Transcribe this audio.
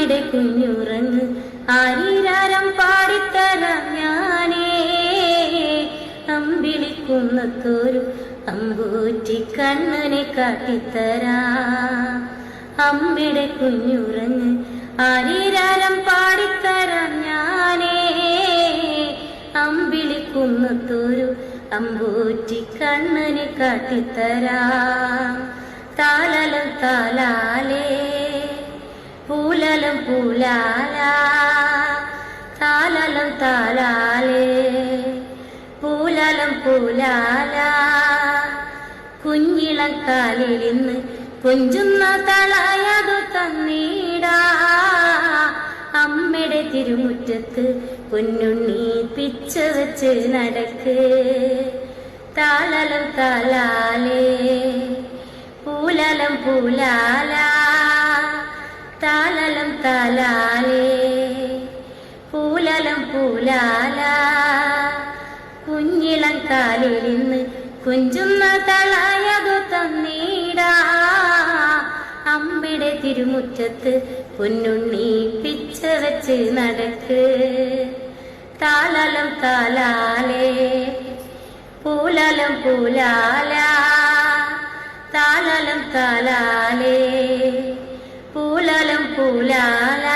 അമ്മിടെ കുഞ്ഞുറങ്ങ് ആരീരാരം പാടിത്തരാം ഞാനേ. അമ്പിളിക്കുന്നത്തോരു അമ്പൂറ്റി കണ്ണനെ കാട്ടിത്തരാം. അമ്മിടെ കുഞ്ഞുറങ്ങ് ആരീരാരം പാടിത്തരാം ഞാനേ. അമ്പിളിക്കുന്നത്തോരു അമ്പൂറ്റി കണ്ണനെ കാട്ടിത്തരാം. താലലം താലാലേ പൂലലം പൂലാല. താലലം താലാലേ പൂലലം പൂലാല. കുഞ്ഞിളം കാലിലിന്ന് കൊഞ്ചുന്ന തളയതു തന്നീടാ. അമ്മയുടെ തിരുമുറ്റത്ത് പൊന്നുണ്ണി പിച്ച വെച്ച് നടക്ക്. താലലം താലാലേ പൂലലം പൂലാല. താലലം താലാലേ പൂലലം പൂലാല. കുഞ്ഞിളം കാലിലിന്ന് കുഞ്ചുന്ന തളയതു തന്നീടാ. അമ്മിടെ തിരുമുറ്റത്ത് പൊന്നുണ്ണി പിച്ച വെച്ച് നടക്ക്. താലലം താലാലേ പൂലലം പൂലാല. താലലം താലാലേ പൂലലം പൂലാല.